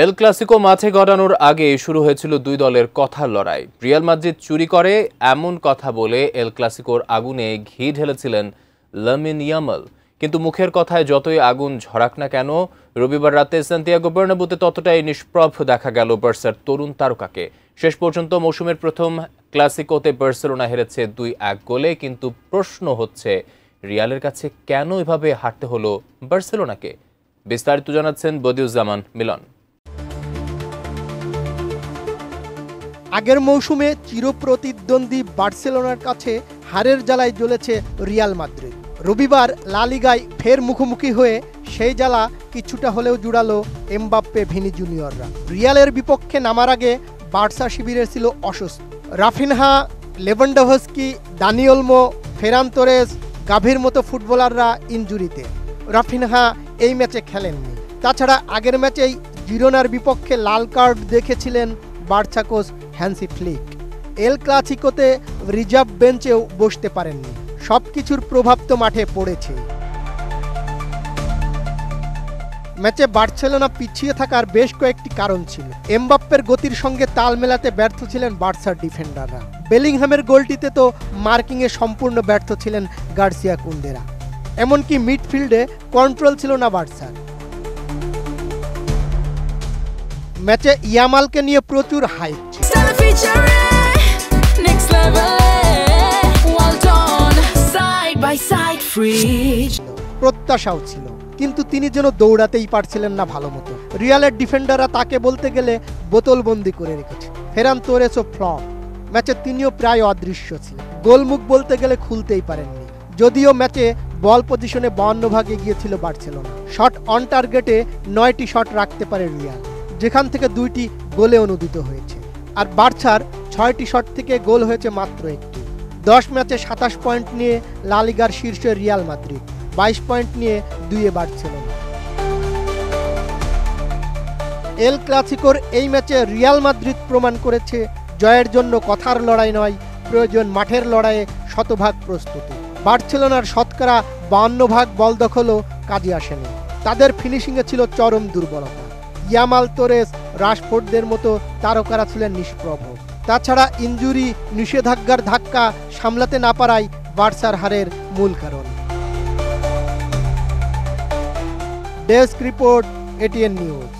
El Clasico মাঠে গড়ানোর আগে শুরু হয়েছিল দুই দলের কথার লড়াই। রিয়াল মাদ্রিদ চুরি করে এমন কথা বলে এল ক্লাসিকোর আগুনে ঘি ঢেলেছিলেন লামিন ইয়ামাল। কিন্তু মুখের কথায় যতই আগুন ঝরাক না কেন, রবিবার রাতে সান্তিয়াগো বার্নাব্যুতে ততটাই নিষ্প্রভ দেখা গেল বার্সার তরুণ তারকাকে। শেষ পর্যন্ত মৌসুমের প্রথম ক্লাসিকোতে বার্সেলোনা হেরেছে 2-1 গোলে। কিন্তু প্রশ্ন হচ্ছে, রিয়ালের কাছে কেন এভাবে হারতে হলো বার্সেলোনাকে? বিস্তারিত জানাচ্ছেন বদিউজ্জামান মিলন। আগের মৌসুমে চিরপ্রতিদ্বন্দ্বী বার্সেলোনার কাছে হারের জ্বালায় জ্বলেছে রিয়াল মাদ্রিদ। রবিবার লা লিগায় ফের মুখোমুখি হয়ে সেই জ্বালা কিছুটা হলেও জুড়ালো এমবাপ্পে ভিনি জুনিয়ররা। রিয়ালের বিপক্ষে নামার আগে বার্সা শিবিরের ছিল অস্বস্তি। Raphinha, Lewandowski, Dani Olmo, Ferran Torres, গাভির মতো ফুটবলাররা ইনজুরিতে। রাফিনহা এই ম্যাচে খেলেননি। তাছাড়া আগের ম্যাচেই জিরোনার বিপক্ষে লাল কার্ড দেখেছিলেন বার্সা কোচ হ্যান্সি ফ্লিক। এল ক্লাসিকোতে রিজার্ভ বেঞ্চেও বসতে পারেননি। সবকিছুর প্রভাব তো মাঠে পড়েছে। ম্যাচে বার্সেলোনা পিছিয়ে থাকার বেশ কয়েকটি কারণ ছিল। এমবাপ্পের গতির সঙ্গে তাল মেলাতে ব্যর্থ ছিলেন বার্সার ডিফেন্ডাররা। বেলিংহামের গোলটিতে তো মার্কিংয়ে সম্পূর্ণ ব্যর্থ ছিলেন গার্সিয়া কুন্দেরা। এমনকি মিডফিল্ডে কন্ট্রোল ছিল না বার্সার। ম্যাচে ইয়ামালকে নিয়ে প্রচুর হাইপ, প্রত্যাশাও ছিল, কিন্তু তিনি যেন দৌড়াতেই পারছিলেন না ভালো মতো। রিয়ালের ডিফেন্ডাররা তাকে বলতে গেলে বোতলবন্দি করে রেখেছে। ফেরান তোরেসও ফ্লপ। ম্যাচে তিনিও প্রায় অদৃশ্য ছিলেন। গোলমুখ বলতে গেলে খুলতেই পারেননি। যদিও ম্যাচে বল পজিশনে 52 ভাগে গিয়েছিল বার্সেলোনা। শট অন টার্গেটে 9টি শট রাখতে পারে রিয়াল, যেখান থেকে 2টি গোলে অনুদিত হয়েছে। আর বার্সার 6টি শট থেকে গোল হয়েছে মাত্র 1টি। 10 ম্যাচে 27 পয়েন্ট নিয়ে লা লিগার শীর্ষে রিয়াল মাদ্রিদ, 22 পয়েন্ট নিয়ে 2-এ বার্সেলোনা। এল ক্লাসিকোর এই ম্যাচে রিয়াল মাদ্রিদ প্রমাণ করেছে জয়ের জন্য কথার লড়াই নয়, প্রয়োজন মাঠের লড়াইয়ে শতভাগ প্রস্তুতি। বার্সেলোনার শতকরা 52 ভাগ বল দখলও কাজে আসেনি। তাদের ফিনিশিংয়ে ছিল চরম দুর্বলতা। ইয়ামাল, তোরেস, রাশফোর্ডদের মতো তারকারা ছিলেন নিষ্প্রভ। তাছাড়া ইনজুরি, নিষেধাজ্ঞার ধাক্কা সামলাতে না পারাই বার্সার হারের মূল কারণ। Desk report, ATN news.